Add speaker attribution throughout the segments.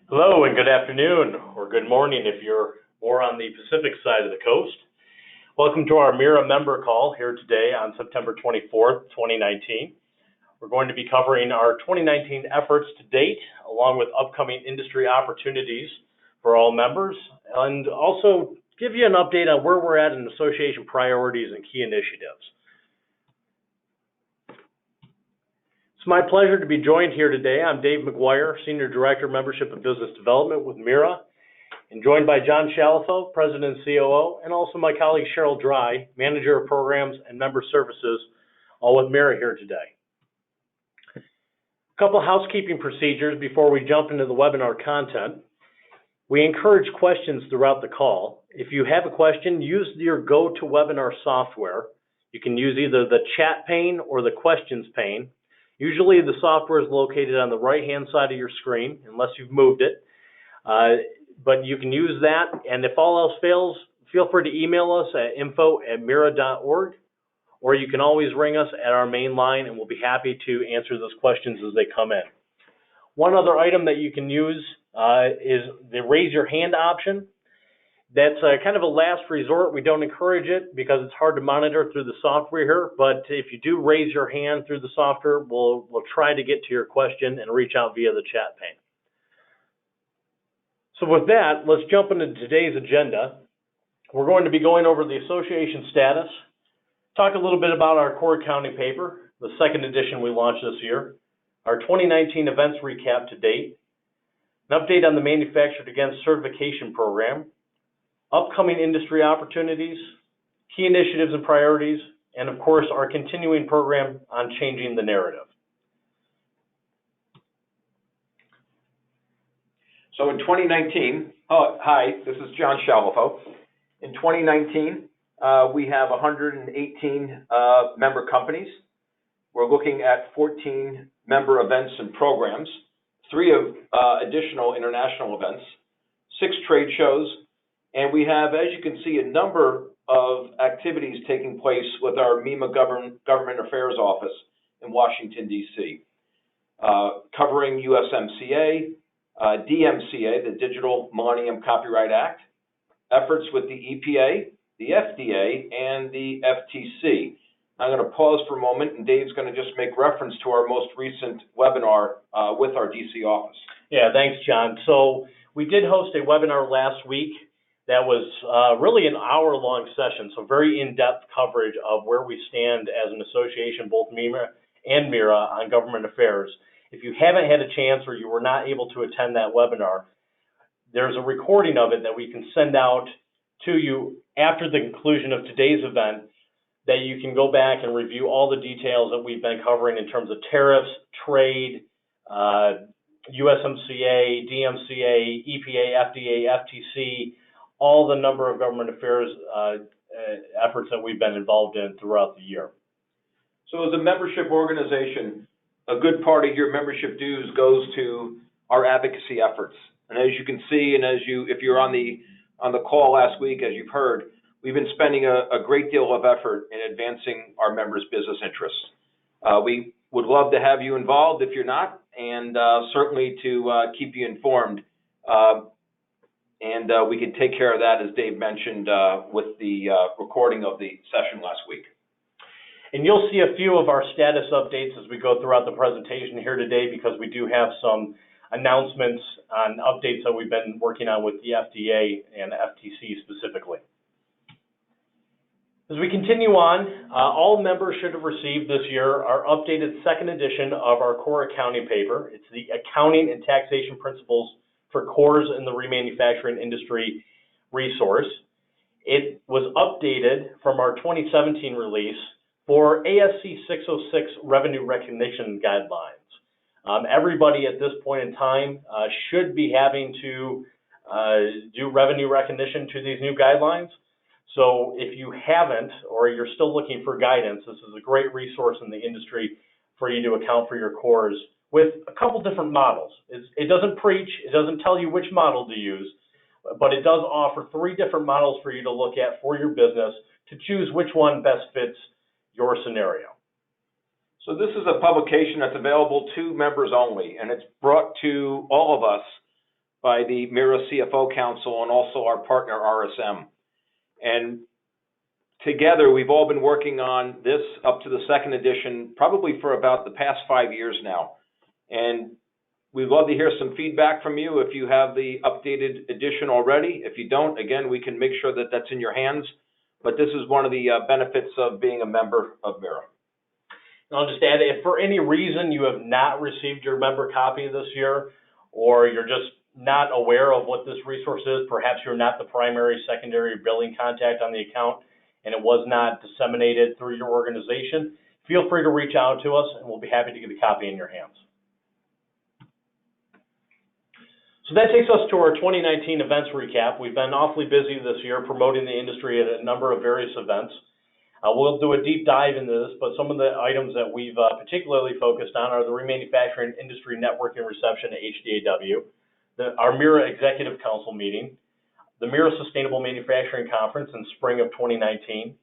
Speaker 1: Hello and good afternoon, or good morning if you're more on the Pacific side of the coast. Welcome to our MERA member call here today on September 24th, 2019. We're going to be covering our 2019 efforts to date, along with upcoming industry opportunities for all members, and also give you an update on where we're at in association priorities and key initiatives. It's my pleasure to be joined here today. I'm Dave McGuire, Senior Director, Membership and Business Development with MERA, and joined by John Shalifo, President and COO, and also my colleague Cheryl Dry, Manager of Programs and Member Services, all with MERA here today. A couple housekeeping procedures before we jump into the webinar content. We encourage questions throughout the call. If you have a question, use your GoToWebinar software. You can use either the chat pane or the questions pane. Usually the software is located on the right-hand side of your screen, unless you've moved it. But you can use that, and if all else fails, feel free to email us at info@mera.org, or you can always ring us at our main line, and we'll be happy to answer those questions as they come in. One other item that you can use is the raise your hand option. That's kind of a last resort. We don't encourage it because it's hard to monitor through the software here, but if you do raise your hand through the software, we'll try to get to your question and reach out via the chat pane. So with that, let's jump into today's agenda. We're going to be going over the association status, talk a little bit about our core accounting paper, the second edition we launched this year, our 2019 events recap to date, an update on the Manufactured Against Certification program, upcoming industry opportunities, key initiatives and priorities, and of course, our continuing program on changing the narrative.
Speaker 2: So in 2019, hi, this is John Shalifo. In 2019, we have 118 member companies. We're looking at 14 member events and programs, 3 of additional international events, 6 trade shows, and we have, as you can see, a number of activities taking place with our MEMA Government Affairs Office in Washington, D.C., covering USMCA, DMCA, the Digital Millennium Copyright Act, efforts with the EPA, the FDA, and the FTC. I'm going to pause for a moment, and Dave's going to just make reference to our most recent webinar with our D.C. office.
Speaker 1: Yeah, thanks, John. So we did host a webinar last week. That was really an hour-long session, so very in-depth coverage of where we stand as an association, both MEMA and MERA, on government affairs. If you haven't had a chance or you were not able to attend that webinar, there's a recording of it that we can send out to you after the conclusion of today's event that you can go back and review all the details that we've been covering in terms of tariffs, trade, USMCA, DMCA, EPA, FDA, FTC, all the number of government affairs efforts that we've been involved in throughout the year.
Speaker 2: So as a membership organization, a good part of your membership dues goes to our advocacy efforts. And as you can see, and if you're on the call last week, as you've heard, we've been spending a great deal of effort in advancing our members' business interests. We would love to have you involved if you're not, and certainly to keep you informed. And we can take care of that, as Dave mentioned, with the recording of the session last week.
Speaker 1: And you'll see a few of our status updates as we go throughout the presentation here today, because we do have some announcements on updates that we've been working on with the FDA and FTC specifically. As we continue on, all members should have received this year our updated second edition of our core accounting paper. It's the Accounting and Taxation Principles for Cores in the Remanufacturing Industry resource. It was updated from our 2017 release for ASC 606 revenue recognition guidelines. Everybody at this point in time should be having to do revenue recognition to these new guidelines. So if you haven't, or you're still looking for guidance, this is a great resource in the industry for you to account for your cores with a couple different models. It doesn't preach, it doesn't tell you which model to use, but it does offer 3 different models for you to look at for your business to choose which one best fits your scenario.
Speaker 2: So this is a publication that's available to members only, and it's brought to all of us by the MERA CFO Council and also our partner RSM. And together, we've all been working on this up to the second edition, probably for about the past 5 years now. And we'd love to hear some feedback from you if you have the updated edition already. If you don't, again, we can make sure that that's in your hands. But this is one of the benefits of being a member of MERA.
Speaker 1: And I'll just add, if for any reason you have not received your member copy this year, or you're just not aware of what this resource is, perhaps you're not the primary, secondary billing contact on the account, and it was not disseminated through your organization, feel free to reach out to us, and we'll be happy to get a copy in your hands. So that takes us to our 2019 events recap. We've been awfully busy this year promoting the industry at a number of various events. We'll do a deep dive into this, but some of the items that we've particularly focused on are the Remanufacturing Industry Networking Reception at HDAW, our MERA Executive Council meeting, the MERA Sustainable Manufacturing Conference in spring of 2019,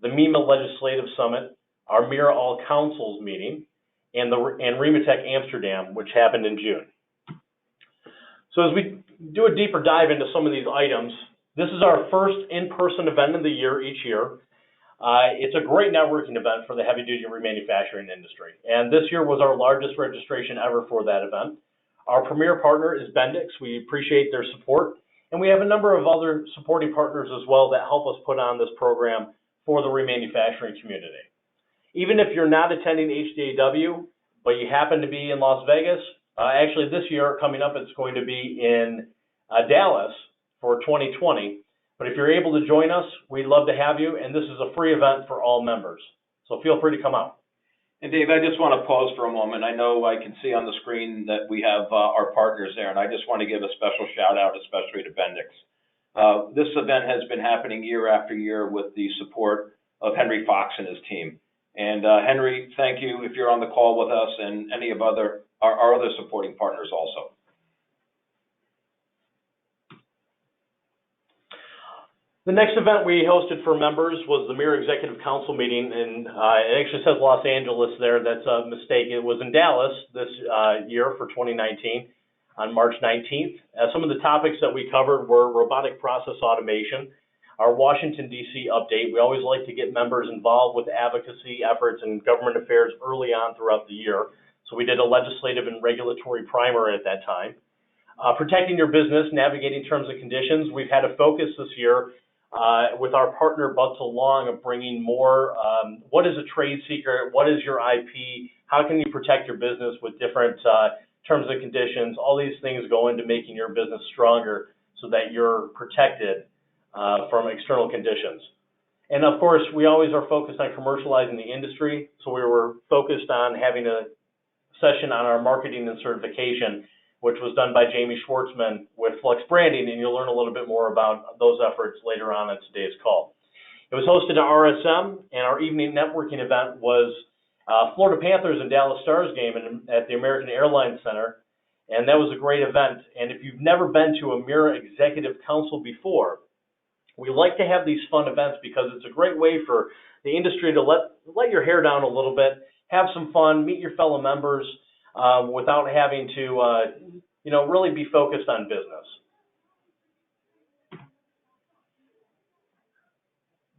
Speaker 1: the MEMA Legislative Summit, our MERA All Councils meeting, and REMATEC Amsterdam, which happened in June. So as we do a deeper dive into some of these items, this is our first in-person event of the year each year. It's a great networking event for the heavy-duty remanufacturing industry, and this year was our largest registration ever for that event. Our premier partner is Bendix. We appreciate their support, and we have a number of other supporting partners as well that help us put on this program for the remanufacturing community. Even if you're not attending HDAW, but you happen to be in Las Vegas, actually this year coming up it's going to be in Dallas for 2020. But if you're able to join us, we'd love to have you, and this is a free event for all members. So feel free to come out.
Speaker 2: And Dave, I just want to pause for a moment. I know I can see on the screen that we have our partners there, and I just want to give a special shout out, especially to Bendix. This event has been happening year after year with the support of Henry Fox and his team. And Henry, thank you if you're on the call with us, and any of our other supporting partners also.
Speaker 1: The next event we hosted for members was the MERA Executive Council meeting, and it actually says Los Angeles there. That's a mistake. It was in Dallas this year for 2019 on March 19th. Some of the topics that we covered were robotic process automation, our Washington, D.C. update. We always like to get members involved with advocacy efforts and government affairs early on throughout the year. So we did a legislative and regulatory primer at that time. Protecting your business, navigating terms and conditions. We've had a focus this year with our partner Butts Along of bringing more, what is a trade secret, what is your IP, how can you protect your business with different terms and conditions. All these things go into making your business stronger so that you're protected from external conditions. And of course, we always are focused on commercializing the industry, so we were focused on having a session on our marketing and certification, which was done by Jamie Schwartzman with Flex Branding, and you'll learn a little bit more about those efforts later on in today's call. It was hosted at RSM, and our evening networking event was Florida Panthers and Dallas Stars game at the American Airlines Center, and that was a great event. And if you've never been to a MERA Executive Council before, we like to have these fun events because it's a great way for the industry to let your hair down a little bit, have some fun, meet your fellow members, without having to, really be focused on business.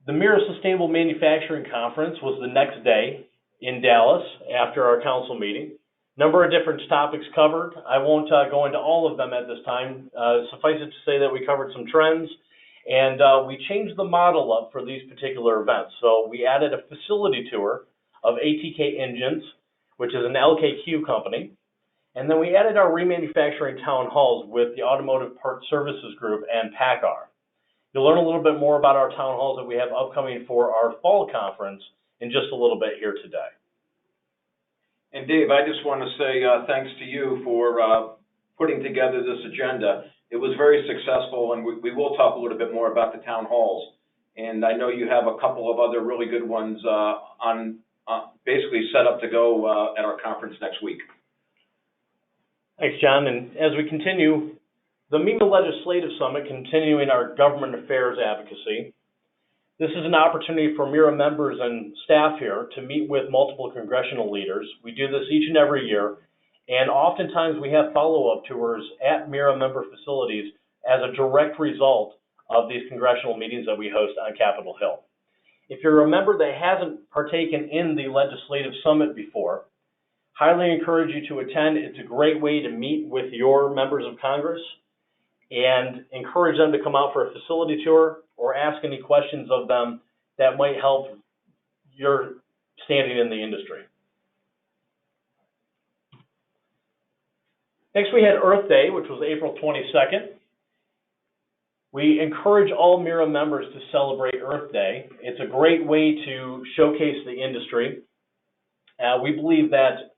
Speaker 1: The MERA Sustainable Manufacturing Conference was the next day in Dallas after our council meeting. Number of different topics covered. I won't go into all of them at this time. Suffice it to say that we covered some trends, and we changed the model up for these particular events. So we added a facility tour of ATK Engines, which is an LKQ company. And then we added our remanufacturing town halls with the Automotive Parts Services Group and PACCAR. You'll learn a little bit more about our town halls that we have upcoming for our fall conference in just a little bit here today.
Speaker 2: And Dave, I just want to say thanks to you for putting together this agenda. It was very successful, and we will talk a little bit more about the town halls. And I know you have a couple of other really good ones basically set up to go at our conference next week.
Speaker 1: Thanks, John. And as we continue, the MEMA Legislative Summit, continuing our government affairs advocacy. This is an opportunity for MERA members and staff here to meet with multiple congressional leaders. We do this each and every year, And oftentimes we have follow-up tours at MERA member facilities as a direct result of these congressional meetings that we host on Capitol Hill. If you're a member that hasn't partaken in the legislative summit before, highly encourage you to attend. It's a great way to meet with your members of Congress and encourage them to come out for a facility tour or ask any questions of them that might help your standing in the industry. Next, we had Earth Day, which was April 22nd. We encourage all MERA members to celebrate Earth Day. It's a great way to showcase the industry. We believe that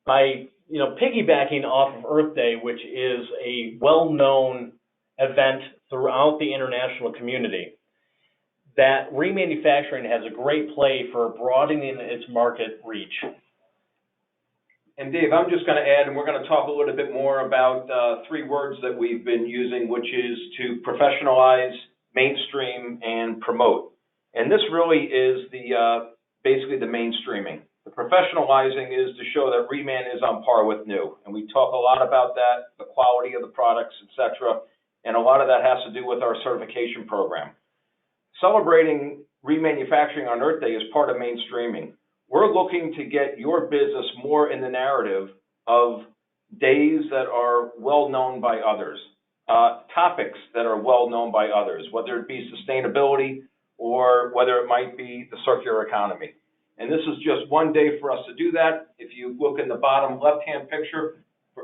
Speaker 1: by piggybacking off of Earth Day, which is a well-known event throughout the international community, that remanufacturing has a great play for broadening its market reach.
Speaker 2: And Dave, I'm just going to add, and we're going to talk a little bit more about three words that we've been using, which is to professionalize, mainstream, and promote. And this really is basically the mainstreaming. The professionalizing is to show that reman is on par with new. And we talk a lot about that, the quality of the products, et cetera. And a lot of that has to do with our certification program. Celebrating remanufacturing on Earth Day is part of mainstreaming. We're looking to get your business more in the narrative of days that are well known by others, topics that are well known by others, whether it be sustainability or whether it might be the circular economy. And this is just one day for us to do that. If you look in the bottom left-hand picture,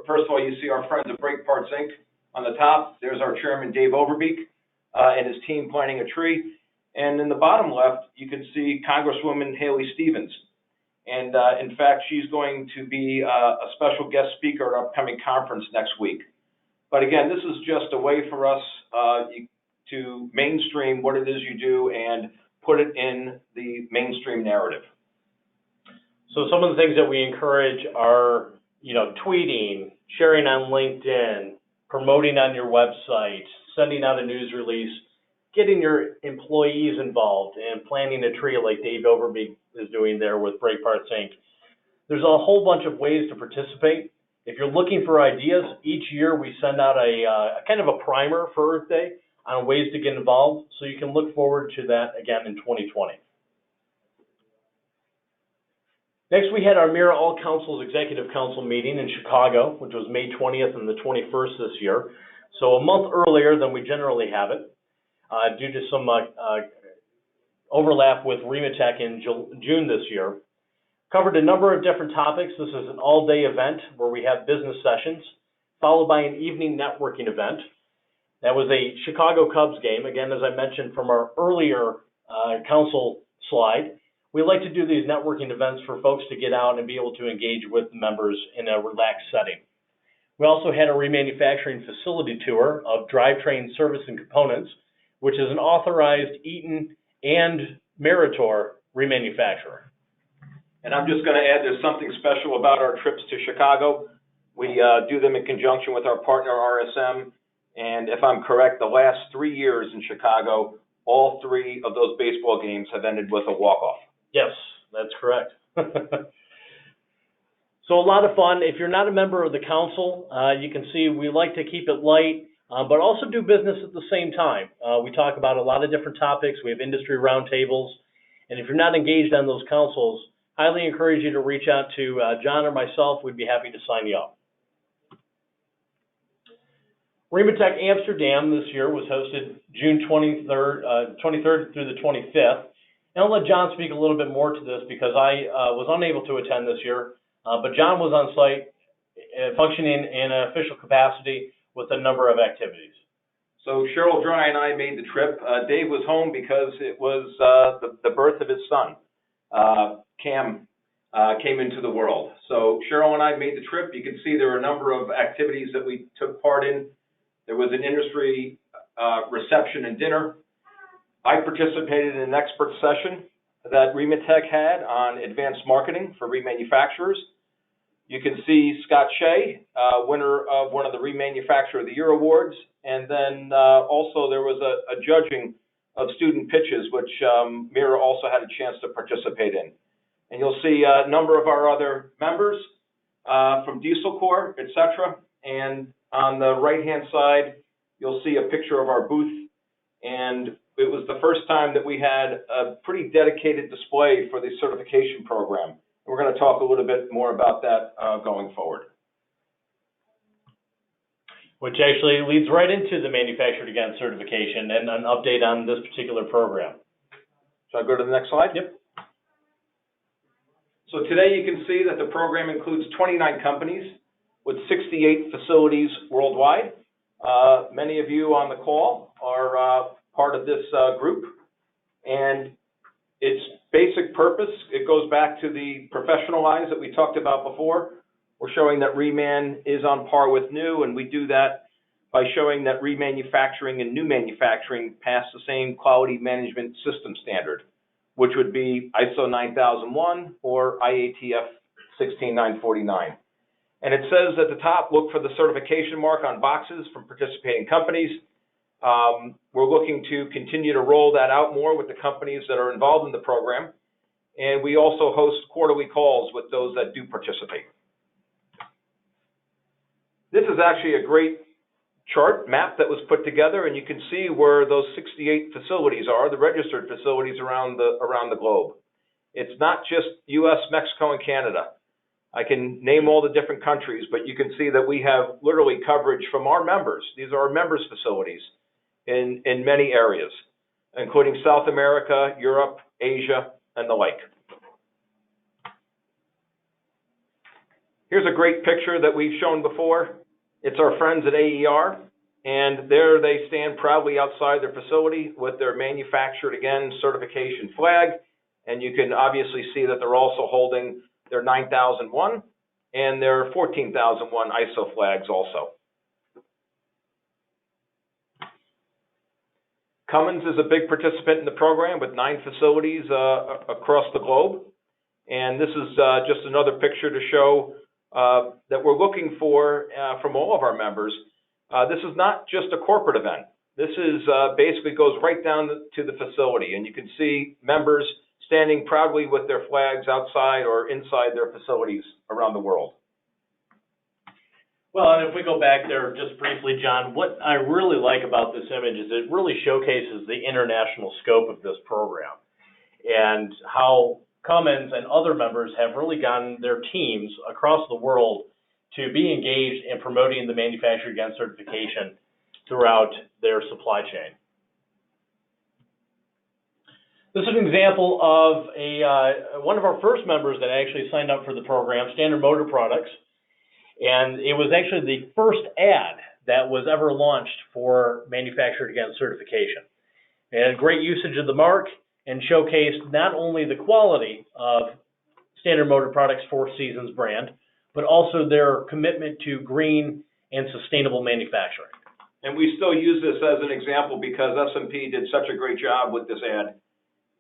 Speaker 2: first of all, you see our friends at Brake Parts Inc. on the top. There's our chairman, Dave Overbeek, and his team planting a tree. And in the bottom left, you can see Congresswoman Haley Stevens. And in fact, she's going to be a special guest speaker at our upcoming conference next week. But again, this is just a way for us to mainstream what it is you do and put it in the mainstream narrative.
Speaker 1: So some of the things that we encourage are, tweeting, sharing on LinkedIn, promoting on your website, sending out a news release, getting your employees involved, and planting a tree like Dave Overbeek is doing there with Brake Parts Inc. There's a whole bunch of ways to participate. If you're looking for ideas, each year we send out a kind of a primer for Earth Day on ways to get involved, so you can look forward to that again in 2020. Next, we had our MERA All Councils Executive Council meeting in Chicago, which was May 20th and the 21st this year, so a month earlier than we generally have it, due to some overlap with REMATEC in June this year. Covered a number of different topics. This is an all-day event where we have business sessions, followed by an evening networking event. That was a Chicago Cubs game. Again, as I mentioned from our earlier council slide, we like to do these networking events for folks to get out and be able to engage with members in a relaxed setting. We also had a remanufacturing facility tour of drivetrain service and components, which is an authorized Eaton and Meritor remanufacturer.
Speaker 2: And I'm just going to add, there's something special about our trips to Chicago. We do them in conjunction with our partner RSM. And if I'm correct, the last 3 years in Chicago, all three of those baseball games have ended with a walk-off.
Speaker 1: Yes, that's correct. So a lot of fun. If you're not a member of the council, you can see we like to keep it light, but also do business at the same time. We talk about a lot of different topics. We have industry roundtables. And if you're not engaged on those councils, highly encourage you to reach out to John or myself. We'd be happy to sign you up. REMATEC Amsterdam this year was hosted June 23rd through the 25th. And I'll let John speak a little bit more to this because I was unable to attend this year, but John was on site functioning in an official capacity with a number of activities.
Speaker 2: So Cheryl Dry and I made the trip. Dave was home because it was the birth of his son. Cam came into the world. So Cheryl and I made the trip. You can see there were a number of activities that we took part in. There was an industry reception and dinner. I participated in an expert session that REMATEC had on advanced marketing for remanufacturers. You can see Scott Shea, winner of one of the Remanufacturer of the Year awards. And then also there was a judging of student pitches, which MERA also had a chance to participate in. And you'll see a number of our other members. from Diesel Corps, etc. And on the right-hand side, you'll see a picture of our booth. And it was the first time that we had a pretty dedicated display for the certification program. We're going to talk a little bit more about that going forward.
Speaker 1: Which actually leads right into the Manufactured Again certification and an update on this particular program.
Speaker 2: Shall I go to the next slide?
Speaker 1: Yep.
Speaker 2: So today you can see that the program includes 29 companies with 68 facilities worldwide. Many of you on the call are part of this group, and its basic purpose, it goes back to the professionalize that we talked about before. We're showing that reman is on par with new, and we do that by showing that remanufacturing and new manufacturing pass the same quality management system standard, which would be ISO 9001 or IATF 16949. And it says at the top, look for the certification mark on boxes from participating companies. We're looking to continue to roll that out more with the companies that are involved in the program. And we also host quarterly calls with those that do participate. This is actually a great chart map that was put together, and you can see where those 68 facilities are, the registered facilities around the globe. It's not just US, Mexico, and Canada. I can name all the different countries, but you can see that we have literally coverage from our members. These are our members' facilities in many areas, including South America, Europe, Asia, and the like. Here's a great picture that we've shown before. It's our friends at AER, and there they stand proudly outside their facility with their Manufactured Again certification flag, and you can obviously see that they're also holding their 9001 and their 14001 ISO flags also. Cummins is a big participant in the program with 9 facilities across the globe, and this is just another picture to show that we're looking for from all of our members. This is not just a corporate event. This is basically goes right down to the facility, and you can see members standing proudly with their flags outside or inside their facilities around the world.
Speaker 1: Well, and if we go back there just briefly, John, what I really like about this image is it really showcases the international scope of this program and how Cummins and other members have really gotten their teams across the world to be engaged in promoting the Manufactured Again certification throughout their supply chain. This is an example of one of our first members that actually signed up for the program, Standard Motor Products, and it was actually the first ad that was ever launched for Manufactured Again certification. It had great usage of the mark and showcased not only the quality of Standard Motor Products' Four Seasons brand, but also their commitment to green and sustainable manufacturing.
Speaker 2: And we still use this as an example because S&P did such a great job with this ad.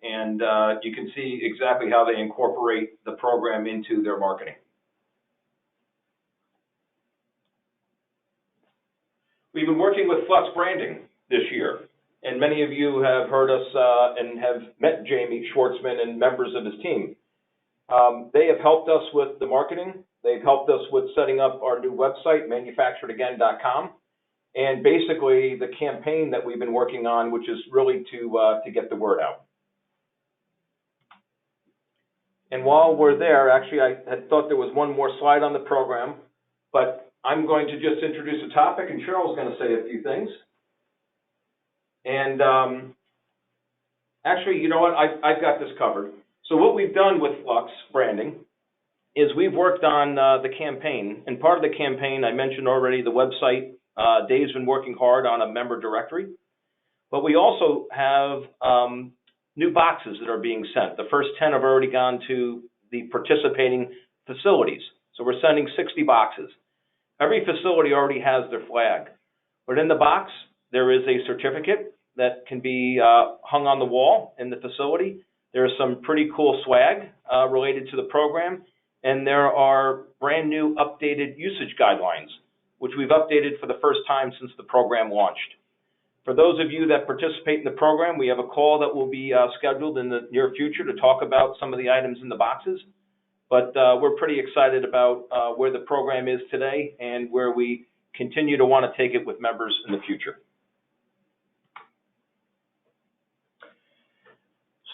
Speaker 2: And you can see exactly how they incorporate the program into their marketing. We've been working with Flux Branding this year, and many of you have heard us and have met Jamie Schwartzman and members of his team. They have helped us with the marketing. They've helped us with setting up our new website, manufacturedagain.com, and basically the campaign that we've been working on, which is really to get the word out. And while we're there, actually, I had thought there was one more slide on the program, but I'm going to just introduce a topic, and Cheryl's going to say a few things. And actually, you know what? I've got this covered. So what we've done with Flux Branding is we've worked on the campaign. And part of the campaign, I mentioned already the website. Dave's been working hard on a member directory. But we also have new boxes that are being sent. The first 10 have already gone to the participating facilities. So we're sending 60 boxes. Every facility already has their flag. But in the box, there is a certificate that can be hung on the wall in the facility. There is some pretty cool swag related to the program. And there are brand new updated usage guidelines, which we've updated for the first time since the program launched. For those of you that participate in the program, we have a call that will be scheduled in the near future to talk about some of the items in the boxes. but we're pretty excited about where the program is today and where we continue to want to take it with members in the future.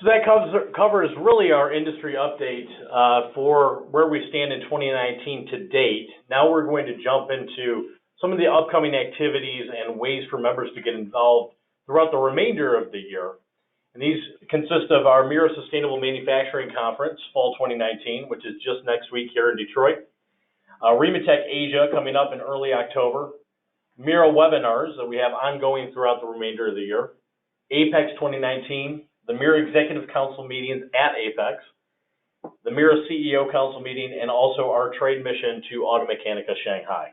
Speaker 1: So that covers really our industry update for where we stand in 2019 to date. Now we're going to jump into some of the upcoming activities and ways for members to get involved throughout the remainder of the year. And these consist of our MERA Sustainable Manufacturing Conference, Fall 2019, which is just next week here in Detroit. REMATEC Asia coming up in early October. MERA webinars that we have ongoing throughout the remainder of the year. APEX 2019. The MERA Executive Council meetings at APEX, the MERA CEO Council meeting, and also our trade mission to Automechanica Shanghai.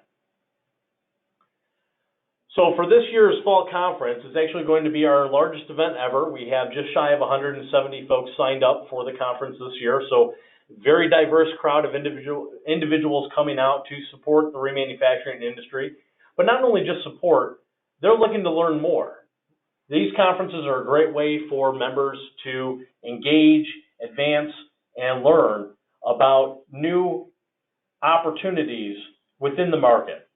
Speaker 1: So for this year's fall conference, it's actually going to be our largest event ever. We have just shy of 170 folks signed up for the conference this year, so very diverse crowd of individuals coming out to support the remanufacturing industry. But not only just support, they're looking to learn more. These conferences are a great way for members to engage, advance, and learn about new opportunities within the market.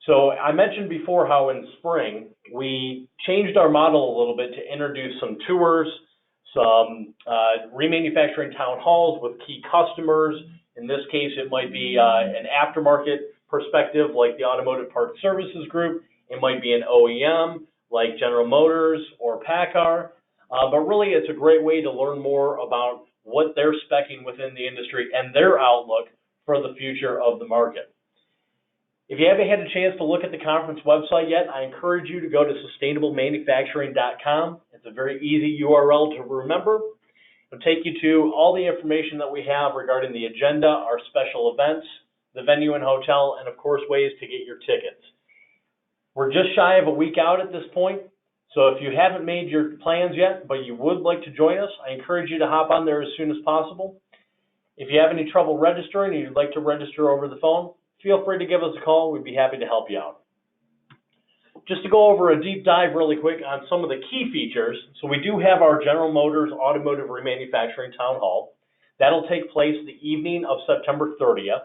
Speaker 1: So I mentioned before how in spring we changed our model a little bit to introduce some tours, some remanufacturing town halls with key customers. In this case, it might be an aftermarket perspective like the Automotive Parts Services Group. It might be an OEM like General Motors or PACCAR, but really it's a great way to learn more about what they're speccing within the industry and their outlook for the future of the market. If you haven't had a chance to look at the conference website yet, I encourage you to go to sustainablemanufacturing.com. It's a very easy URL to remember. It'll take you to all the information that we have regarding the agenda, our special events, the venue and hotel, and of course ways to get your tickets. We're just shy of a week out at this point, so if you haven't made your plans yet, but you would like to join us, I encourage you to hop on there as soon as possible. If you have any trouble registering or you'd like to register over the phone, feel free to give us a call. We'd be happy to help you out. Just to go over a deep dive really quick on some of the key features, so we do have our General Motors Automotive Remanufacturing Town Hall. That'll take place the evening of September 30th.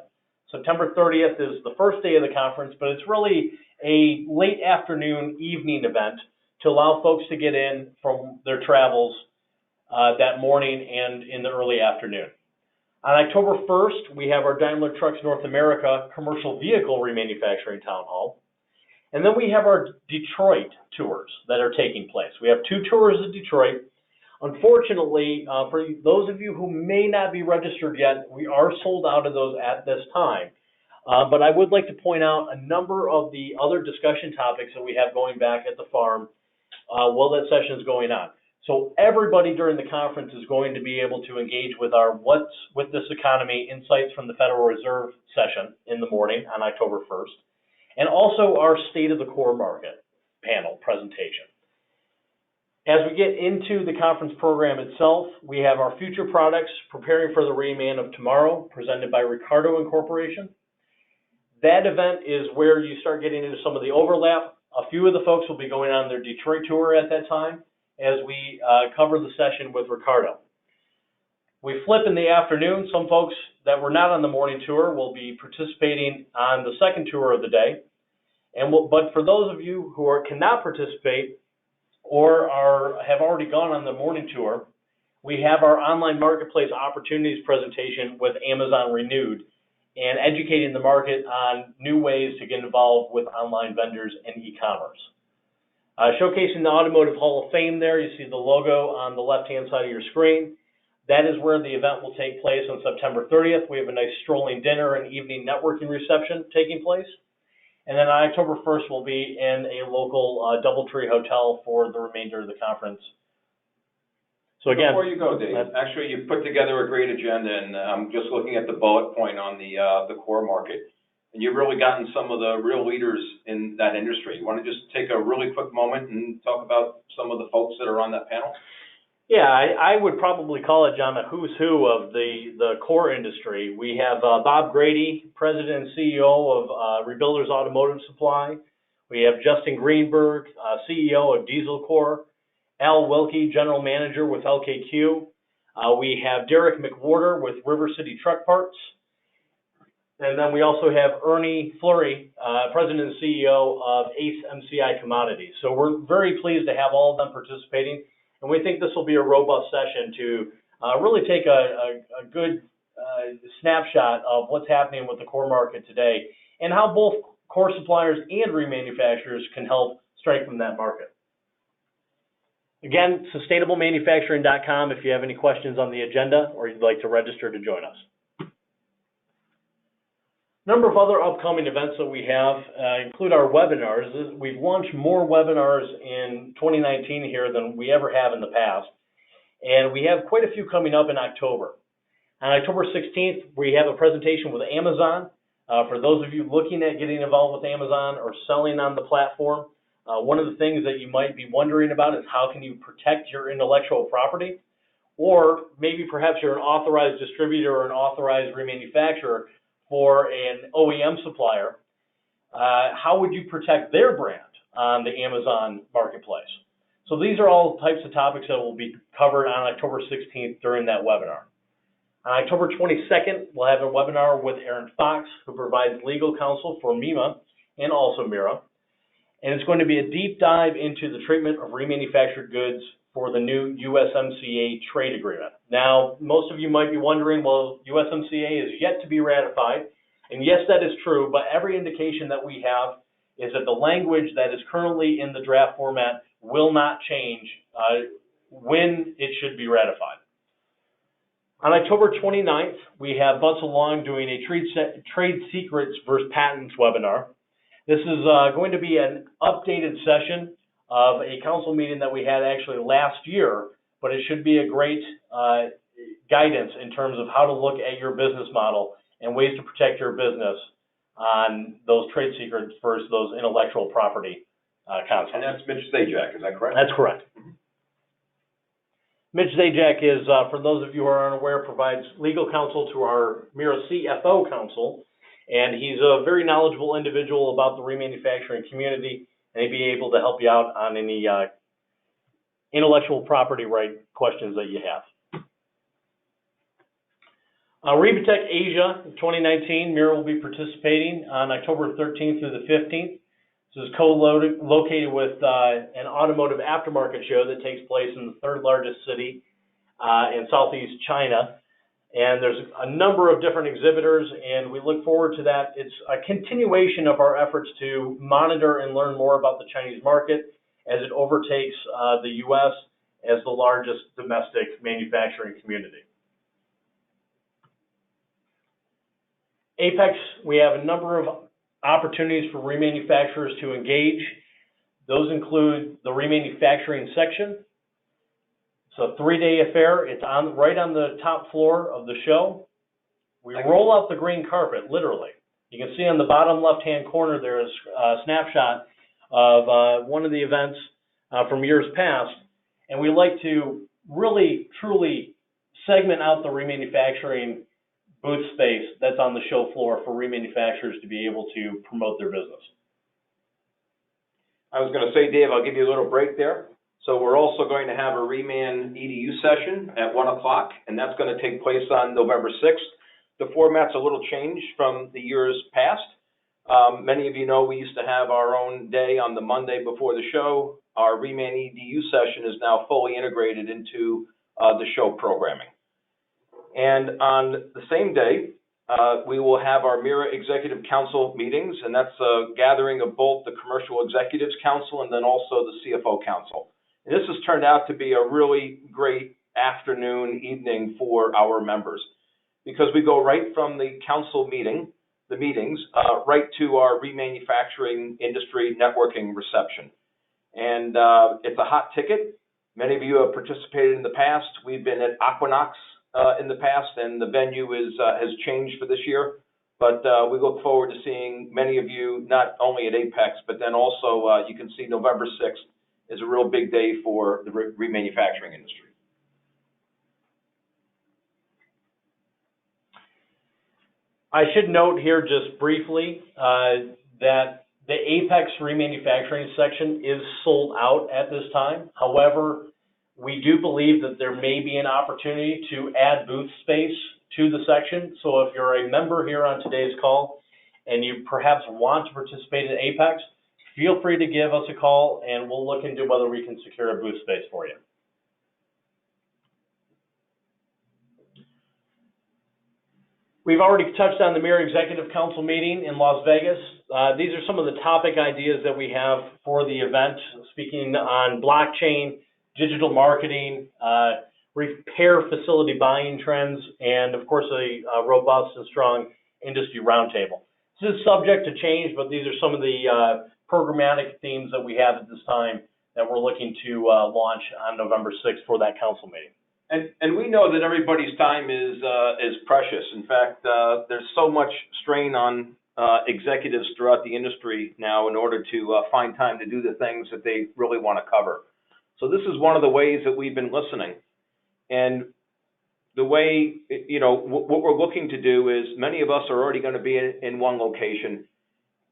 Speaker 1: September 30th is the first day of the conference, but it's really a late afternoon evening event to allow folks to get in from their travels that morning and in the early afternoon. On October 1st, we have our Daimler Trucks North America Commercial Vehicle Remanufacturing Town Hall. And then we have our Detroit tours that are taking place. We have 2 tours of Detroit. Unfortunately, for those of you who may not be registered yet, we are sold out of those at this time. But I would like to point out a number of the other discussion topics that we have going back at the farm while that session is going on. So everybody during the conference is going to be able to engage with our What's with This Economy Insights from the Federal Reserve session in the morning on October 1st, and also our State of the Core Market panel presentation. As we get into the conference program itself, we have our future products preparing for the reman of tomorrow, presented by Ricardo Incorporation. That event is where you start getting into some of the overlap. A few of the folks will be going on their Detroit tour at that time as we cover the session with Ricardo. We flip in the afternoon. Some folks that were not on the morning tour will be participating on the second tour of the day. But for those of you who cannot participate or have already gone on the morning tour, we have our online marketplace opportunities presentation with Amazon Renewed and educating the market on new ways to get involved with online vendors and e-commerce. Showcasing the Automotive Hall of Fame there, you see the logo on the left-hand side of your screen. That is where the event will take place on September 30th. We have a nice strolling dinner and evening networking reception taking place. And then on October 1st, we'll be in a local DoubleTree hotel for the remainder of the conference. So again,
Speaker 2: before you go, Dave, actually you put together a great agenda, and I'm just looking at the bullet point on the core market, and you've really gotten some of the real leaders in that industry. You want to just take a really quick moment and talk about some of the folks that are on that panel?
Speaker 1: Yeah, I would probably call it, John, a who's who of the core industry. We have Bob Grady, President and CEO of Rebuilders Automotive Supply. We have Justin Greenberg, CEO of Diesel Corps. Al Wilkie, General Manager with LKQ. We have Derek McWhorter with River City Truck Parts. And then we also have Ernie Fleury, President and CEO of Ace MCI Commodities. So we're very pleased to have all of them participating, and we think this will be a robust session to really take a good snapshot of what's happening with the core market today and how both core suppliers and remanufacturers can help strengthen that market. Again, sustainablemanufacturing.com if you have any questions on the agenda or you'd like to register to join us. A number of other upcoming events that we have include our webinars. We've launched more webinars in 2019 here than we ever have in the past, and we have quite a few coming up in October. On October 16th, we have a presentation with Amazon. For those of you looking at getting involved with Amazon or selling on the platform, one of the things that you might be wondering about is how can you protect your intellectual property, or maybe perhaps you're an authorized distributor or an authorized remanufacturer for an OEM supplier. How would you protect their brand on the Amazon marketplace? So these are all types of topics that will be covered on October 16th during that webinar. On October 22nd, we'll have a webinar with Aaron Fox, who provides legal counsel for MERA and also MERA. And it's going to be a deep dive into the treatment of remanufactured goods for the new USMCA trade agreement. Now, most of you might be wondering, well, USMCA is yet to be ratified. And yes, that is true, but every indication that we have is that the language that is currently in the draft format will not change when it should be ratified. On October 29th, we have Butts Along doing a trade secrets versus patents webinar. This is going to be an updated session of a council meeting that we had actually last year, but it should be a great guidance in terms of how to look at your business model and ways to protect your business on those trade secrets versus those intellectual property concepts.
Speaker 2: And that's Mitch Zajac, is that correct?
Speaker 1: That's correct. Mm-hmm. Mitch Zajac is, for those of you who are unaware, provides legal counsel to our MERA CFO counsel, and he's a very knowledgeable individual about the remanufacturing community, and he'd be able to help you out on any intellectual property right questions that you have. Rebotech Asia 2019, MERA will be participating on October 13th through the 15th. This is co-located with an automotive aftermarket show that takes place in the third largest city in Southeast China. And there's a number of different exhibitors, and we look forward to that. It's a continuation of our efforts to monitor and learn more about the Chinese market as it overtakes the U.S. as the largest domestic manufacturing community. Apex, we have a number of opportunities for remanufacturers to engage. Those include the remanufacturing section. It's a 3-day affair. It's right on the top floor of the show. We roll out the green carpet, literally. You can see on the bottom left-hand corner there is a snapshot of one of the events from years past. And we like to really, truly segment out the remanufacturing booth space that's on the show floor for remanufacturers to be able to promote their business.
Speaker 2: I was going to say, Dave, I'll give you a little break there. So we're also going to have a Reman EDU session at 1 o'clock, and that's going to take place on November 6th. The format's a little changed from the years past. Many of you know we used to have our own day on the Monday before the show. Our Reman EDU session is now fully integrated into the show programming. And on the same day, we will have our MERA Executive Council meetings, and that's a gathering of both the Commercial Executives Council and then also the CFO Council. And this has turned out to be a really great afternoon, evening for our members, because we go right from the council meetings, right to our remanufacturing industry networking reception. And it's a hot ticket. Many of you have participated in the past. We've been at Aquinox in the past, and the venue has changed for this year. But we look forward to seeing many of you, not only at Apex, but then also you can see November 6th is a real big day for the remanufacturing industry.
Speaker 1: I should note here just briefly that the Apex remanufacturing section is sold out at this time. However, We do believe that there may be an opportunity to add booth space to the section. So if you're a member here on today's call and you perhaps want to participate in Apex, feel free to give us a call and we'll look into whether we can secure a booth space for you. We've already touched on the MERA Executive Council meeting in Las Vegas. These are some of the topic ideas that we have for the event, speaking on blockchain, digital marketing, repair facility buying trends, and of course a robust and strong industry roundtable. This is subject to change, but these are some of the programmatic themes that we have at this time that we're looking to launch on November 6th for that council meeting.
Speaker 2: And we know that everybody's time is precious. In fact, there's so much strain on executives throughout the industry now in order to find time to do the things that they really want to cover. So this is one of the ways that we've been listening. And the way, what we're looking to do is many of us are already going to be in one location.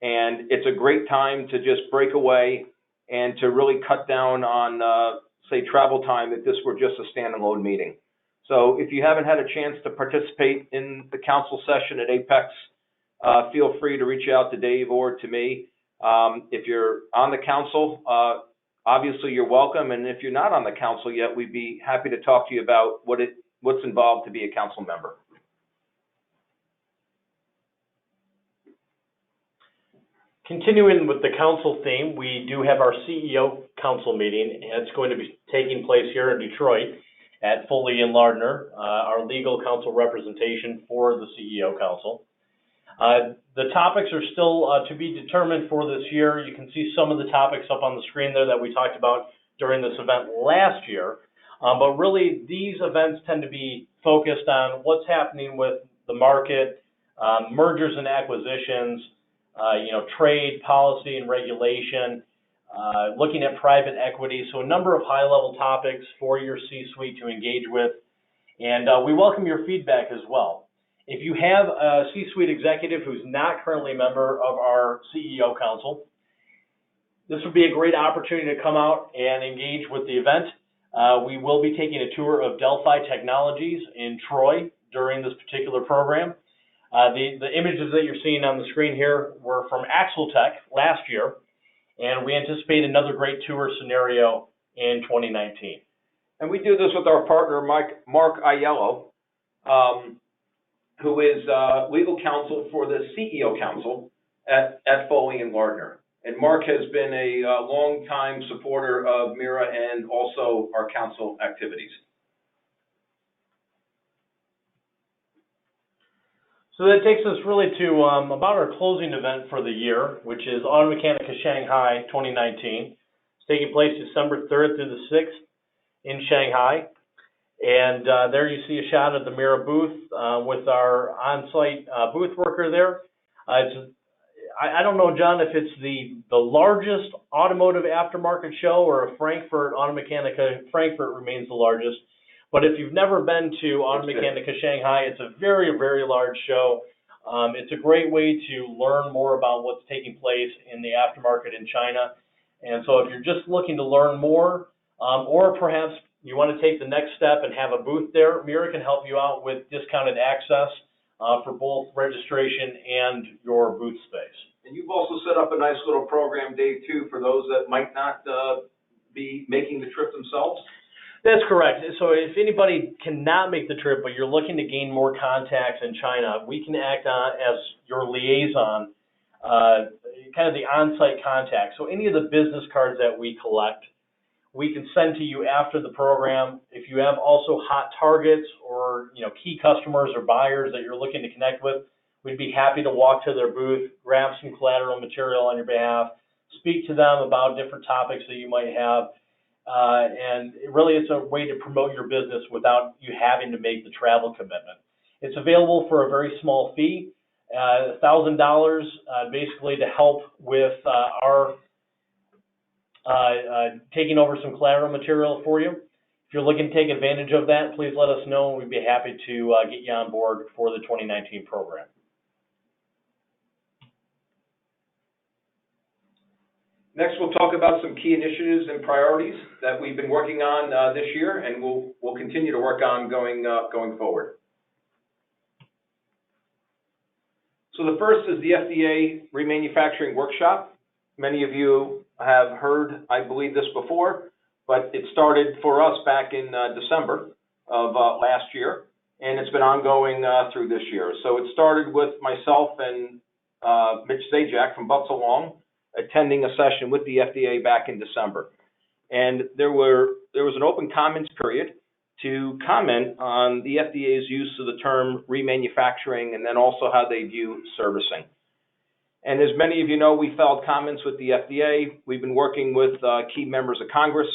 Speaker 2: And it's a great time to just break away and to really cut down on say travel time if this were just a standalone meeting. So if you haven't had a chance to participate in the council session at Apex, feel free to reach out to Dave or to me. If you're on the council, obviously you're welcome, and if you're not on the council yet, we'd be happy to talk to you about what's involved to be a council member.
Speaker 1: Continuing with the council theme, we do have our CEO council meeting, and it's going to be taking place here in Detroit at Foley and Lardner, our legal counsel representation for the CEO council. The topics are still to be determined for this year. You can see some of the topics up on the screen there that we talked about during this event last year. But really, these events tend to be focused on what's happening with the market, mergers and acquisitions, trade, policy, and regulation, looking at private equity. So a number of high-level topics for your C-suite to engage with. And we welcome your feedback as well. If you have a C-suite executive who's not currently a member of our CEO Council, this would be a great opportunity to come out and engage with the event. We will be taking a tour of Delphi Technologies in Troy during this particular program. The images that you're seeing on the screen here were from Axle Tech last year, and we anticipate another great tour scenario in 2019.
Speaker 2: And we do this with our partner, Mark Aiello, who is legal counsel for the CEO Council at Foley and Lardner. And Mark has been a long-time supporter of MERA and also our council activities.
Speaker 1: So that takes us really to about our closing event for the year, which is Automechanica Shanghai 2019. It's taking place December 3rd through the 6th in Shanghai. And there you see a shot of the MERA booth with our on-site booth worker there. I don't know, John, if it's the largest automotive aftermarket show or if Automechanica Frankfurt remains the largest. But if you've never been to Automechanica Shanghai, it's a very, very large show. It's a great way to learn more about what's taking place in the aftermarket in China. And so if you're just looking to learn more, or perhaps you want to take the next step and have a booth there, MERA can help you out with discounted access for both registration and your booth space.
Speaker 2: And you've also set up a nice little program, Dave, too, for those that might not be making the trip themselves.
Speaker 1: That's correct. So if anybody cannot make the trip, but you're looking to gain more contacts in China, we can act as your liaison, kind of the on-site contact. So any of the business cards that we collect, we can send to you after the program. If you have also hot targets or key customers or buyers that you're looking to connect with, we'd be happy to walk to their booth, grab some collateral material on your behalf, speak to them about different topics that you might have. And really it's a way to promote your business without you having to make the travel commitment. It's available for a very small fee, $1,000, basically to help with our taking over some collateral material for you. If you're looking to take advantage of that, please let us know, and we'd be happy to get you on board for the 2019 program.
Speaker 2: Next, we'll talk about some key initiatives and priorities that we've been working on this year, and we'll continue to work on going forward. So the first is the FDA remanufacturing workshop. Many of you have heard, I believe, this before, but it started for us back in December of last year, and it's been ongoing through this year. So it started with myself and Mitch Zajac from Butts Along attending a session with the FDA back in December. And there was an open comments period to comment on the FDA's use of the term remanufacturing and then also how they view servicing. And as many of you know, we filed comments with the FDA. We've been working with key members of Congress.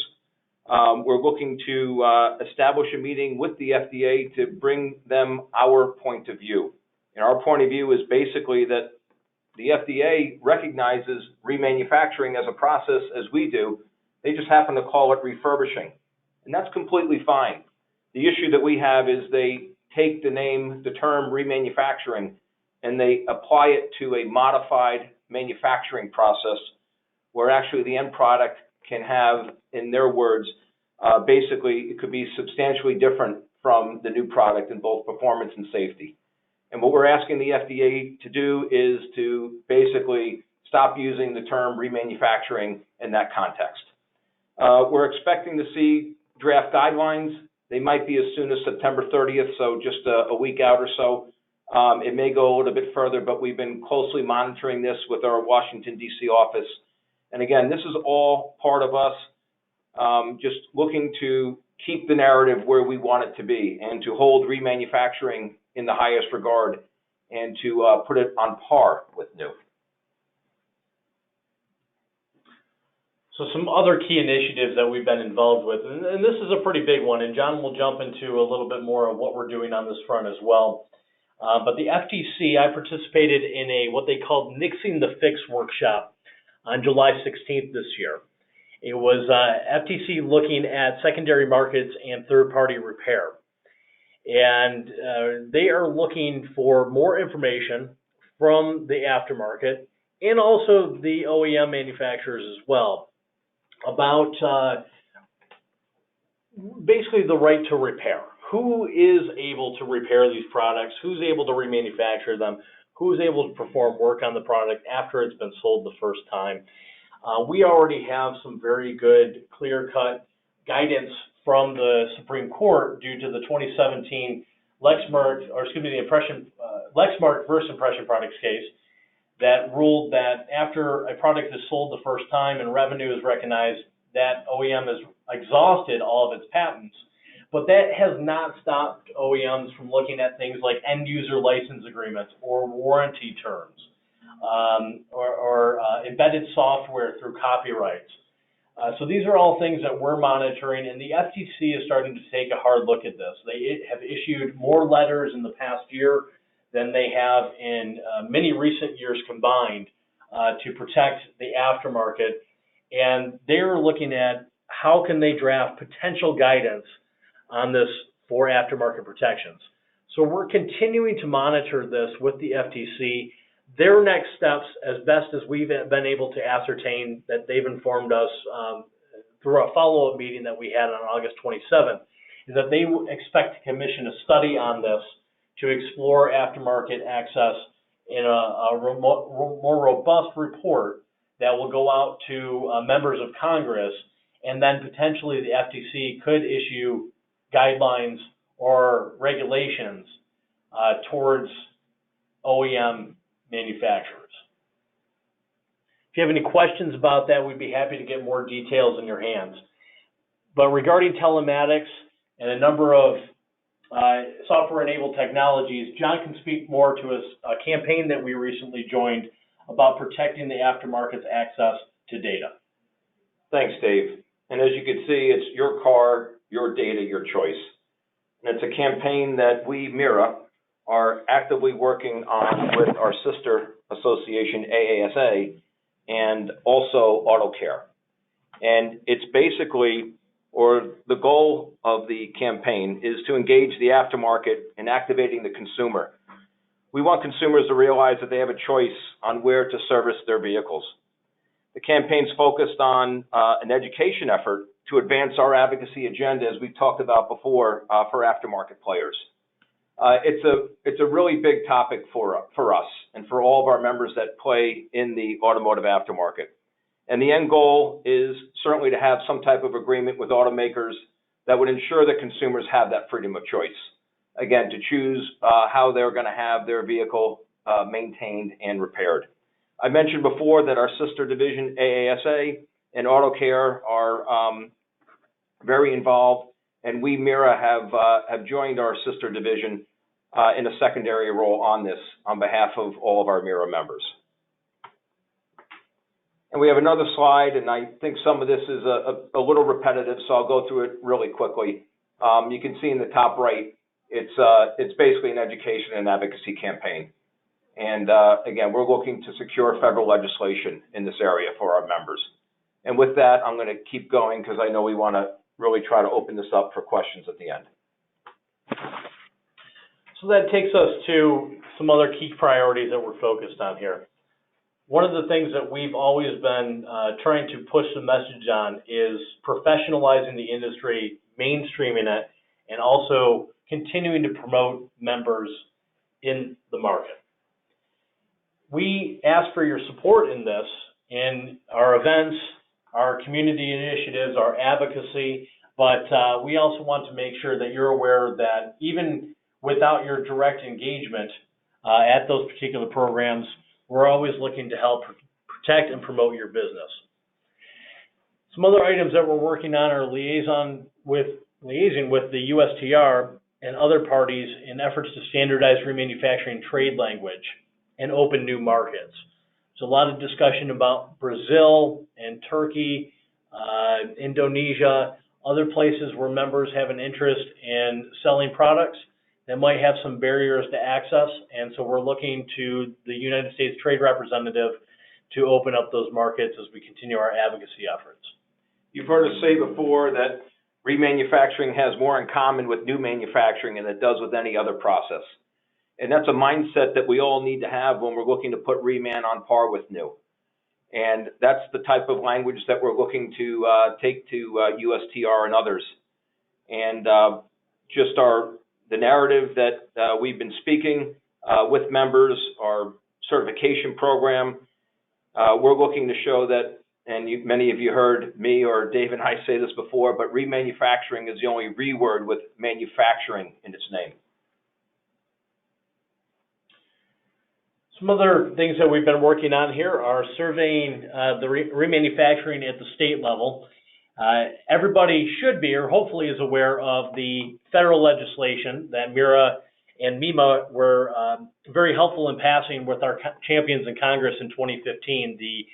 Speaker 2: We're looking to establish a meeting with the FDA to bring them our point of view. And our point of view is basically that the FDA recognizes remanufacturing as a process as we do. They just happen to call it refurbishing. And that's completely fine. The issue that we have is they take the term remanufacturing, and they apply it to a modified manufacturing process where actually the end product can have, in their words, basically it could be substantially different from the new product in both performance and safety. And what we're asking the FDA to do is to basically stop using the term remanufacturing in that context. We're expecting to see draft guidelines. They might be as soon as September 30th, so just a week out or so. It may go a little bit further, but we've been closely monitoring this with our Washington, D.C. office. And again, this is all part of us just looking to keep the narrative where we want it to be and to hold remanufacturing in the highest regard and to put it on par with new.
Speaker 1: So some other key initiatives that we've been involved with, and this is a pretty big one, and John will jump into a little bit more of what we're doing on this front as well. But the FTC, I participated in what they called Nixing the Fix workshop on July 16th this year. It was FTC looking at secondary markets and third-party repair. And they are looking for more information from the aftermarket and also the OEM manufacturers as well about basically the right to repair. Who is able to repair these products? Who's able to remanufacture them? Who's able to perform work on the product after it's been sold the first time? We already have some very good, clear-cut guidance from the Supreme Court due to the 2017 Lexmark versus Impression Products case that ruled that after a product is sold the first time and revenue is recognized, that OEM has exhausted all of its patents. But that has not stopped OEMs from looking at things like end-user license agreements or warranty terms or embedded software through copyrights. So these are all things that we're monitoring, and the FTC is starting to take a hard look at this. They have issued more letters in the past year than they have in many recent years combined to protect the aftermarket, and they're looking at how can they draft potential guidance on this for aftermarket protections. So we're continuing to monitor this with the FTC. Their next steps, as best as we've been able to ascertain that they've informed us through a follow-up meeting that we had on August 27th, is that they expect to commission a study on this to explore aftermarket access in a more robust report that will go out to members of Congress, and then potentially the FTC could issue guidelines or regulations towards OEM manufacturers. If you have any questions about that, we'd be happy to get more details in your hands. But regarding telematics and a number of software-enabled technologies, John can speak more to a campaign that we recently joined about protecting the aftermarket's access to data.
Speaker 2: Thanks, Dave. And as you can see, it's your car, your data, your choice. And it's a campaign that we, MERA, are actively working on with our sister association, AASA, and also AutoCare. And it's basically, or the goal of the campaign is to engage the aftermarket in activating the consumer. We want consumers to realize that they have a choice on where to service their vehicles. The campaign's focused on an education effort to advance our advocacy agenda, as we've talked about before, for aftermarket players. It's a really big topic for us and for all of our members that play in the automotive aftermarket. And the end goal is certainly to have some type of agreement with automakers that would ensure that consumers have that freedom of choice. Again, to choose how they're going to have their vehicle maintained and repaired. I mentioned before that our sister division, AASA and AutoCare, are very involved, and we, MERA, have joined our sister division in a secondary role on this on behalf of all of our MERA members. And we have another slide, and I think some of this is a little repetitive, so I'll go through it really quickly. You can see in the top right, it's basically an education and advocacy campaign. And again, we're looking to secure federal legislation in this area for our members. And with that, I'm going to keep going because I know we want to really try to open this up for questions at the end.
Speaker 1: So that takes us to some other key priorities that we're focused on here. One of the things that we've always been trying to push the message on is professionalizing the industry, mainstreaming it, and also continuing to promote members in the market. We ask for your support in this, in our events, our community initiatives, our advocacy, but we also want to make sure that you're aware that even without your direct engagement at those particular programs, we're always looking to help protect and promote your business. Some other items that we're working on are liaising with the USTR and other parties in efforts to standardize remanufacturing trade language and open new markets. There's a lot of discussion about Brazil and Turkey, Indonesia, other places where members have an interest in selling products that might have some barriers to access, and so we're looking to the United States Trade Representative to open up those markets as we continue our advocacy efforts.
Speaker 2: You've heard us say before that remanufacturing has more in common with new manufacturing than it does with any other process. And that's a mindset that we all need to have when we're looking to put reman on par with new. And that's the type of language that we're looking to take to USTR and others. And just the narrative that we've been speaking with members, our certification program, we're looking to show that, and many of you heard me or Dave and I say this before, but remanufacturing is the only re-word with manufacturing in its name.
Speaker 1: Some other things that we've been working on here are surveying the remanufacturing at the state level. Everybody should be, or hopefully is aware of the federal legislation that MERA and MEMA were very helpful in passing with our champions in Congress in 2015, the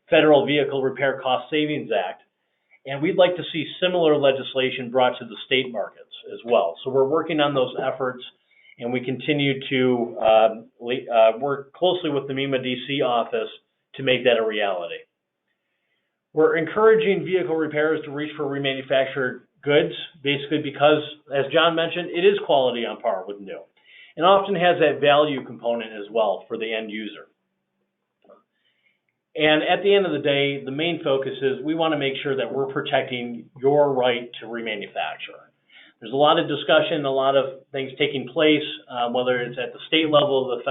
Speaker 1: Federal Vehicle Repair Cost Savings Act. And we'd like to see similar legislation brought to the state markets as well. So we're working on those efforts, and we continue to work closely with the MEMA DC office to make that a reality. We're encouraging vehicle repairers to reach for remanufactured goods, basically because, as John mentioned, it is quality on par with new, and often has that value component as well for the end user. And at the end of the day, the main focus is we want to make sure that we're protecting your right to remanufacture. There's a lot of discussion, a lot of things taking place, whether it's at the state level, the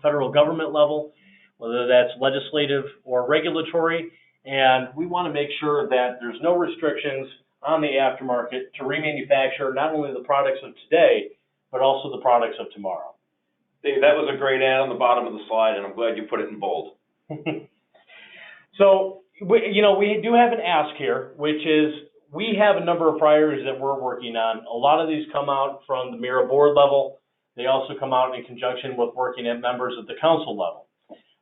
Speaker 1: federal government level, whether that's legislative or regulatory, and we want to make sure that there's no restrictions on the aftermarket to remanufacture not only the products of today, but also the products of tomorrow.
Speaker 2: Dave, that was a great ad on the bottom of the slide, and I'm glad you put it in bold.
Speaker 1: So, we do have an ask here, which is we have a number of priorities that we're working on. A lot of these come out from the MERA board level. They also come out in conjunction with working at members at the council level.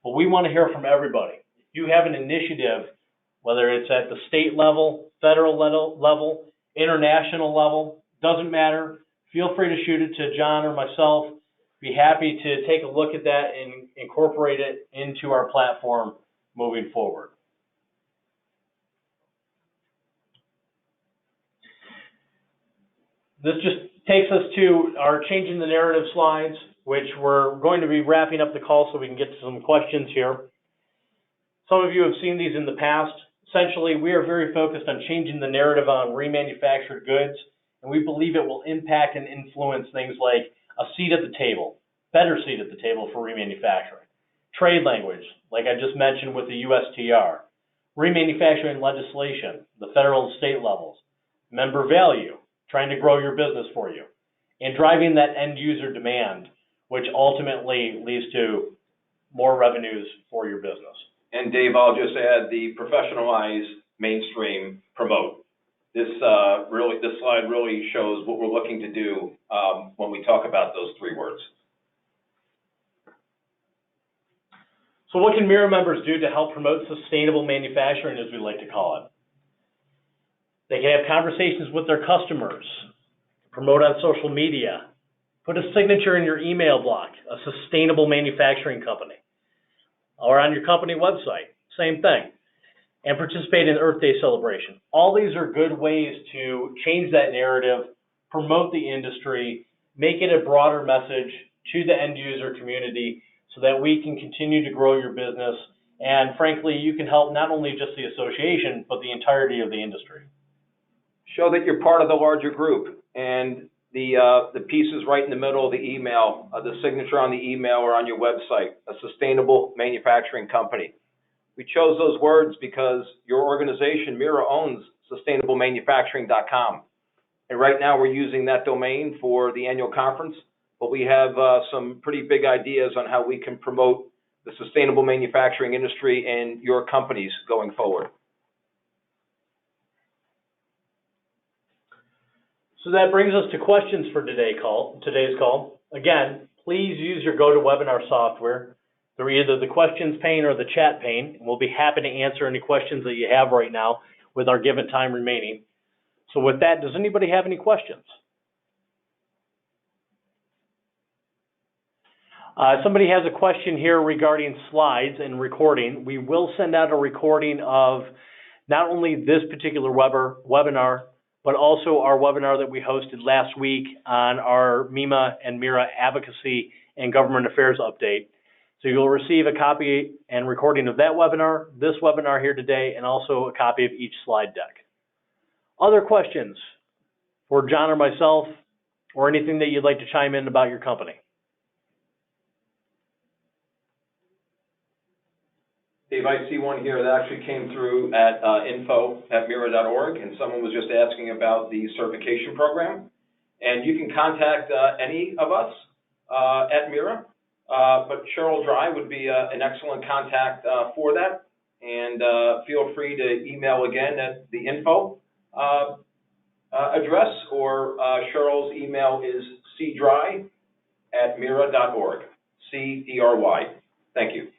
Speaker 1: But we want to hear from everybody. If you have an initiative, whether it's at the state level, federal level, international level, doesn't matter. Feel free to shoot it to John or myself. Be happy to take a look at that and incorporate it into our platform moving forward. This just takes us to our changing the narrative slides, which we're going to be wrapping up the call so we can get to some questions here. Some of you have seen these in the past. Essentially, we are very focused on changing the narrative on remanufactured goods, and we believe it will impact and influence things like a seat at the table, better seat at the table for remanufacturing, trade language, like I just mentioned with the USTR, remanufacturing legislation, the federal and state levels, member value, trying to grow your business for you, and driving that end user demand, which ultimately leads to more revenues for your business.
Speaker 2: And Dave, I'll just add the professionalize, mainstream, promote. This slide really shows what we're looking to do when we talk about those three words.
Speaker 1: So what can MERA members do to help promote sustainable manufacturing, as we like to call it? They can have conversations with their customers, promote on social media, put a signature in your email block, a sustainable manufacturing company, or on your company website, same thing, and participate in Earth Day celebration. All these are good ways to change that narrative, promote the industry, make it a broader message to the end user community so that we can continue to grow your business. And frankly, you can help not only just the association, but the entirety of the industry.
Speaker 2: Show that you're part of the larger group, and the piece is right in the middle of the email, the signature on the email or on your website, a sustainable manufacturing company. We chose those words because your organization, MERA, owns sustainablemanufacturing.com. And right now we're using that domain for the annual conference, but we have some pretty big ideas on how we can promote the sustainable manufacturing industry and your companies going forward.
Speaker 1: So that brings us to questions for today's call. Again, please use your GoToWebinar software through either the questions pane or the chat pane, and we'll be happy to answer any questions that you have right now with our given time remaining. So with that, does anybody have any questions? Somebody has a question here regarding slides and recording. We will send out a recording of not only this particular webinar, but also our webinar that we hosted last week on our MEMA and MERA advocacy and government affairs update. So you'll receive a copy and recording of that webinar, this webinar here today, and also a copy of each slide deck. Other questions for John or myself, or anything that you'd like to chime in about your company?
Speaker 2: Dave, I see one here that actually came through at info@mera.org, and someone was just asking about the certification program. And you can contact any of us at MERA, but Cheryl Dry would be an excellent contact for that. And feel free to email again at the info address, or Cheryl's email is cdry@mera.org, C-D-R-Y. Thank you.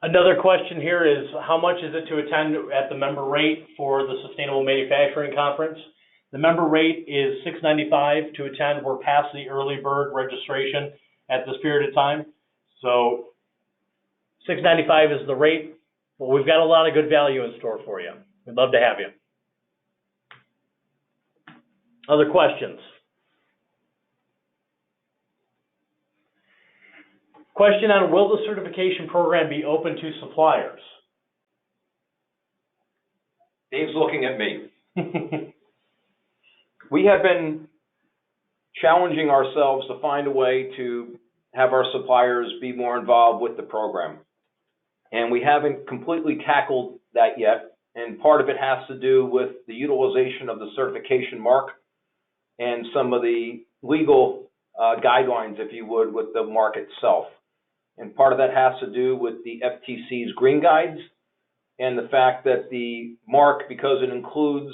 Speaker 1: Another question here is, how much is it to attend at the member rate for the Sustainable Manufacturing Conference? The member rate is $695 to attend. We're past the early bird registration at this period of time. So $695 is the rate, but we've got a lot of good value in store for you. We'd love to have you. Other questions? Question on, will the certification program be open to suppliers?
Speaker 2: Dave's looking at me. We have been challenging ourselves to find a way to have our suppliers be more involved with the program. And we haven't completely tackled that yet. And part of it has to do with the utilization of the certification mark and some of the legal guidelines, if you would, with the mark itself. And part of that has to do with the FTC's green guides and the fact that the mark, because it includes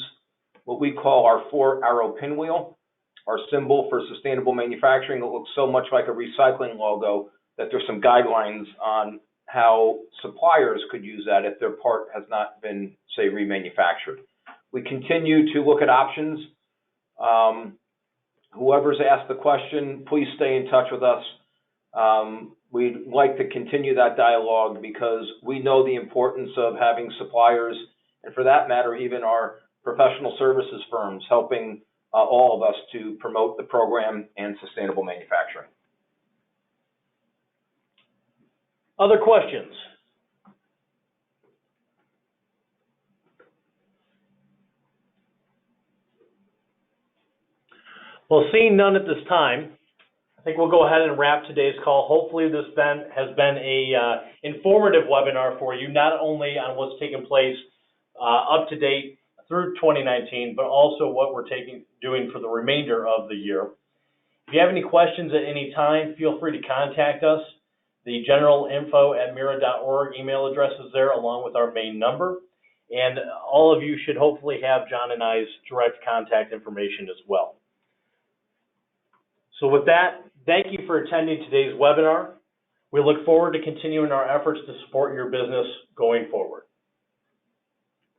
Speaker 2: what we call our 4-arrow pinwheel, our symbol for sustainable manufacturing, it looks so much like a recycling logo that there's some guidelines on how suppliers could use that if their part has not been, say, remanufactured. We continue to look at options. Whoever's asked the question, please stay in touch with us. We'd like to continue that dialogue because we know the importance of having suppliers, and for that matter, even our professional services firms helping all of us to promote the program and sustainable manufacturing.
Speaker 1: Other questions? Well, seeing none at this time, I think we'll go ahead and wrap today's call. Hopefully this has been a informative webinar for you, not only on what's taking place up to date through 2019, but also what we're doing for the remainder of the year. If you have any questions at any time, feel free to contact us. The general info@mera.org email address is there, along with our main number. And all of you should hopefully have John and I's direct contact information as well. So with that, thank you for attending today's webinar. We look forward to continuing our efforts to support your business going forward.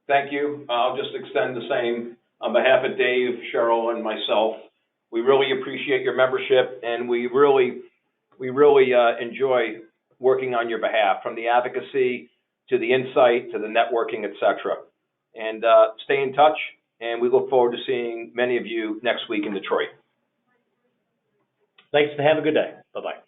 Speaker 2: Thank you. I'll just extend the same on behalf of Dave, Cheryl, and myself. We really appreciate your membership, and we really enjoy working on your behalf, from the advocacy to the insight to the networking, etc. And stay in touch, and we look forward to seeing many of you next week in Detroit.
Speaker 1: Thanks, and have a good day. Bye-bye.